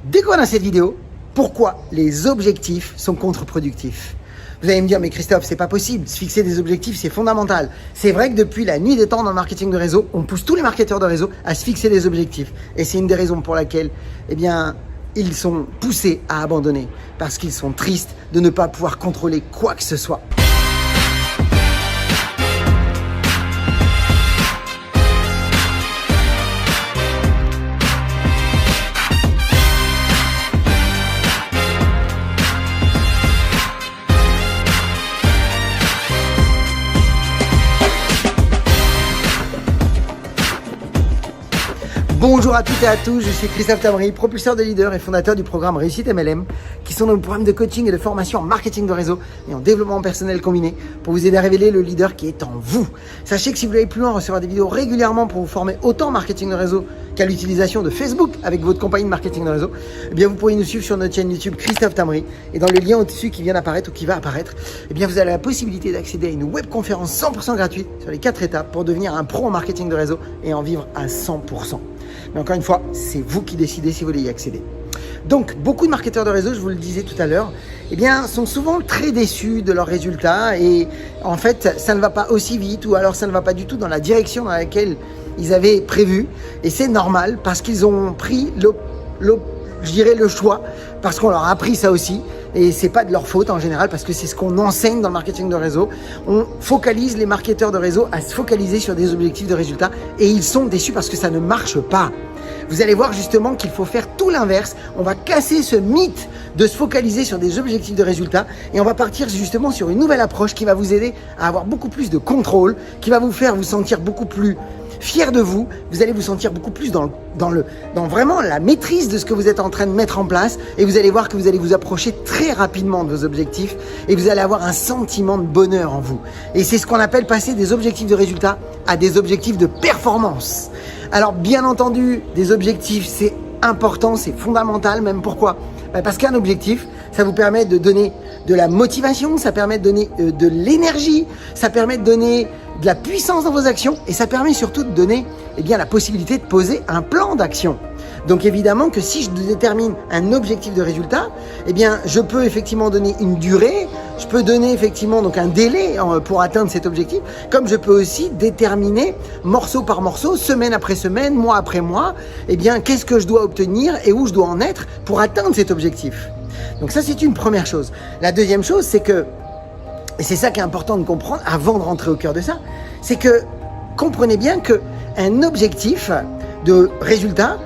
Découvre dans cette vidéo pourquoi les objectifs sont contre-productifs. Vous allez me dire, mais Christophe, c'est pas possible, se fixer des objectifs, c'est fondamental. C'est vrai que depuis la nuit des temps dans le marketing de réseau, on pousse tous les marketeurs de réseau à se fixer des objectifs. Et c'est une des raisons pour laquelle, ils sont poussés à abandonner. Parce qu'ils sont tristes de ne pas pouvoir contrôler quoi que ce soit. Bonjour à toutes et à tous, je suis Christophe Tamri, propulseur de leaders et fondateur du programme Réussite MLM, qui sont nos programmes de coaching et de formation en marketing de réseau et en développement personnel combiné pour vous aider à révéler le leader qui est en vous. Sachez que si vous voulez aller plus loin, recevoir des vidéos régulièrement pour vous former autant en marketing de réseau qu'à l'utilisation de Facebook avec votre compagnie de marketing de réseau, eh bien vous pourrez nous suivre sur notre chaîne YouTube Christophe Tamri et dans le lien au-dessus qui vient d'apparaître ou qui va apparaître, eh bien vous avez la possibilité d'accéder à une webconférence 100% gratuite sur les 4 étapes pour devenir un pro en marketing de réseau et en vivre à 100%. Mais encore une fois, c'est vous qui décidez si vous voulez y accéder. Donc, beaucoup de marketeurs de réseau, je vous le disais tout à l'heure, sont souvent très déçus de leurs résultats et en fait, ça ne va pas aussi vite ou alors ça ne va pas du tout dans la direction dans laquelle ils avaient prévu. Et c'est normal parce qu'ils ont pris le choix, parce qu'on leur a appris ça aussi. Et c'est pas de leur faute en général parce que c'est ce qu'on enseigne dans le marketing de réseau. On focalise les marketeurs de réseau à se focaliser sur des objectifs de résultats et ils sont déçus parce que ça ne marche pas. Vous allez voir justement qu'il faut faire tout l'inverse. On va casser ce mythe de se focaliser sur des objectifs de résultats et on va partir justement sur une nouvelle approche qui va vous aider à avoir beaucoup plus de contrôle, qui va vous faire vous sentir beaucoup plus fier de vous, vous allez vous sentir beaucoup plus dans vraiment la maîtrise de ce que vous êtes en train de mettre en place et vous allez voir que vous allez vous approcher très rapidement de vos objectifs et vous allez avoir un sentiment de bonheur en vous. Et c'est ce qu'on appelle passer des objectifs de résultats à des objectifs de performance. Alors bien entendu, des objectifs, c'est important, c'est fondamental, même pourquoi ? Parce qu'un objectif, ça vous permet de donner de la motivation, ça permet de donner de l'énergie, ça permet de donner de la puissance dans vos actions et ça permet surtout de donner la possibilité de poser un plan d'action. Donc évidemment que si je détermine un objectif de résultat, je peux effectivement donner une durée, je peux donner effectivement donc un délai pour atteindre cet objectif, comme je peux aussi déterminer morceau par morceau, semaine après semaine, mois après mois, qu'est-ce que je dois obtenir et où je dois en être pour atteindre cet objectif. Donc ça c'est une première chose. La deuxième chose c'est que, et c'est ça qui est important de comprendre avant de rentrer au cœur de ça, c'est que comprenez bien qu'un objectif de résultat,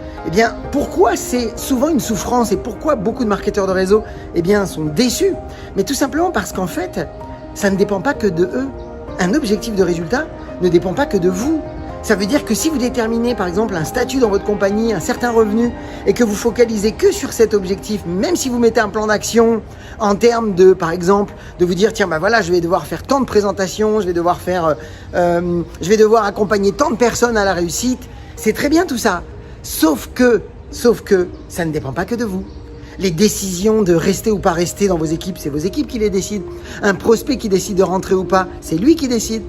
pourquoi c'est souvent une souffrance et pourquoi beaucoup de marketeurs de réseau sont déçus. Mais tout simplement parce qu'en fait, ça ne dépend pas que de eux. Un objectif de résultat ne dépend pas que de vous. Ça veut dire que si vous déterminez par exemple un statut dans votre compagnie, un certain revenu et que vous focalisez que sur cet objectif, même si vous mettez un plan d'action en termes de, par exemple, de vous dire tiens je vais devoir faire tant de présentations, je vais devoir accompagner tant de personnes à la réussite, c'est très bien tout ça. Sauf que ça ne dépend pas que de vous. Les décisions de rester ou pas rester dans vos équipes, c'est vos équipes qui les décident. Un prospect qui décide de rentrer ou pas, c'est lui qui décide.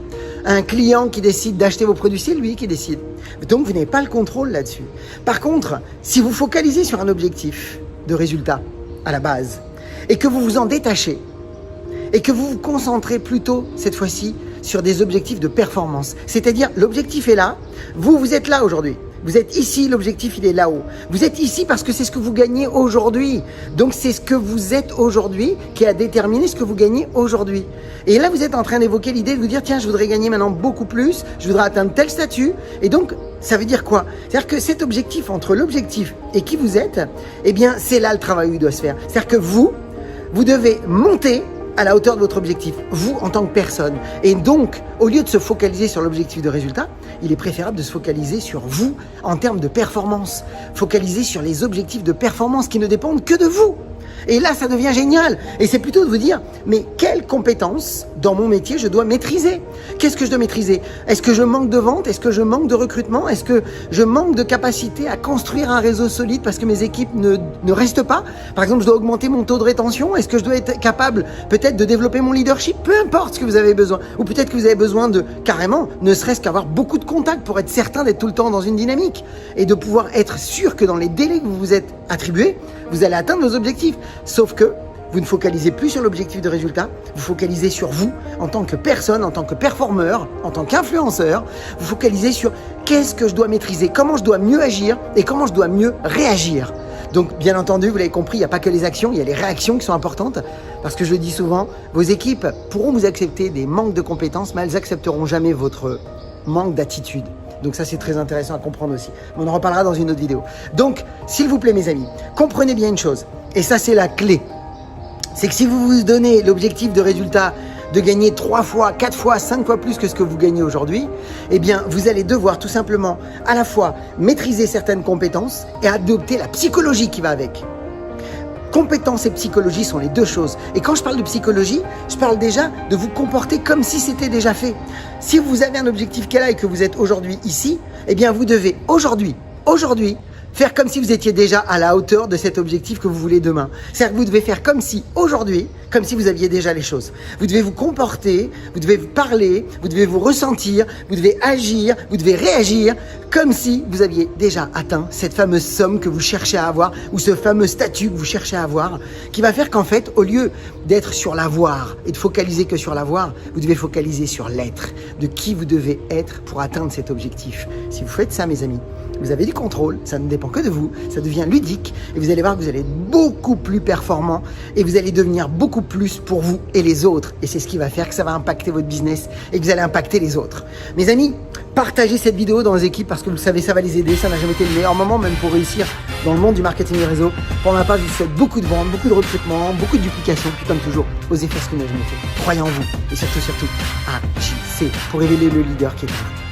Un client qui décide d'acheter vos produits, c'est lui qui décide. Donc vous n'avez pas le contrôle là-dessus. Par contre, si vous focalisez sur un objectif de résultat à la base et que vous vous en détachez et que vous vous concentrez plutôt cette fois-ci sur des objectifs de performance, c'est-à-dire l'objectif est là, vous êtes là aujourd'hui. Vous êtes ici, l'objectif il est là-haut. Vous êtes ici parce que c'est ce que vous gagnez aujourd'hui. Donc c'est ce que vous êtes aujourd'hui qui a déterminé ce que vous gagnez aujourd'hui. Et là vous êtes en train d'évoquer l'idée de vous dire tiens je voudrais gagner maintenant beaucoup plus, je voudrais atteindre tel statut. Et donc ça veut dire quoi ? C'est-à-dire que cet objectif entre l'objectif et qui vous êtes, c'est là le travail où il doit se faire. C'est-à-dire que vous devez monter à la hauteur de votre objectif, vous en tant que personne. Et donc, au lieu de se focaliser sur l'objectif de résultat, il est préférable de se focaliser sur vous en termes de performance. Focaliser sur les objectifs de performance qui ne dépendent que de vous. Et là, ça devient génial. Et c'est plutôt de vous dire, mais quelles compétences dans mon métier je dois maîtriser? Qu'est-ce que je dois maîtriser? Est-ce que je manque de vente? Est-ce que je manque de recrutement? Est-ce que je manque de capacité à construire un réseau solide parce que mes équipes ne restent pas? Par exemple, je dois augmenter mon taux de rétention? Est-ce que je dois être capable peut-être de développer mon leadership? Peu importe ce que vous avez besoin. Ou peut-être que vous avez besoin de, carrément, ne serait-ce qu'avoir beaucoup de contacts pour être certain d'être tout le temps dans une dynamique et de pouvoir être sûr que dans les délais que vous vous êtes attribués, vous allez atteindre vos objectifs. Sauf que vous ne focalisez plus sur l'objectif de résultat, vous focalisez sur vous en tant que personne, en tant que performeur, en tant qu'influenceur. Vous focalisez sur qu'est-ce que je dois maîtriser, comment je dois mieux agir et comment je dois mieux réagir. Donc bien entendu, vous l'avez compris, il n'y a pas que les actions, il y a les réactions qui sont importantes. Parce que je le dis souvent, vos équipes pourront vous accepter des manques de compétences, mais elles n'accepteront jamais votre manque d'attitude. Donc ça, c'est très intéressant à comprendre aussi. Mais on en reparlera dans une autre vidéo. Donc, s'il vous plaît, mes amis, comprenez bien une chose. Et ça, c'est la clé. C'est que si vous vous donnez l'objectif de résultat de gagner 3 fois, 4 fois, 5 fois plus que ce que vous gagnez aujourd'hui, eh bien, vous allez devoir tout simplement à la fois maîtriser certaines compétences et adopter la psychologie qui va avec. Compétences et psychologie sont les deux choses. Et quand je parle de psychologie, je parle déjà de vous comporter comme si c'était déjà fait. Si vous avez un objectif qu'elle a et que vous êtes aujourd'hui ici, eh bien vous devez aujourd'hui, faire comme si vous étiez déjà à la hauteur de cet objectif que vous voulez demain. C'est-à-dire que vous devez faire comme si aujourd'hui, comme si vous aviez déjà les choses. Vous devez vous comporter, vous devez vous parler, vous devez vous ressentir, vous devez agir, vous devez réagir comme si vous aviez déjà atteint cette fameuse somme que vous cherchez à avoir ou ce fameux statut que vous cherchez à avoir qui va faire qu'en fait, au lieu d'être sur l'avoir et de focaliser que sur l'avoir, vous devez focaliser sur l'être, de qui vous devez être pour atteindre cet objectif. Si vous faites ça, mes amis, vous avez du contrôle, ça ne dépend que de vous, ça devient ludique et vous allez voir que vous allez être beaucoup plus performant et vous allez devenir beaucoup plus pour vous et les autres. Et c'est ce qui va faire que ça va impacter votre business et que vous allez impacter les autres. Mes amis, partagez cette vidéo dans les équipes parce que vous le savez, ça va les aider. Ça n'a jamais été le meilleur moment même pour réussir dans le monde du marketing et réseau. Pour ma part, je vous souhaite beaucoup de ventes, beaucoup de recrutement, beaucoup de duplication. Puis comme toujours, osez faire ce que vous avez fait. Croyez en vous et surtout, agissez pour révéler le leader qui est en vous.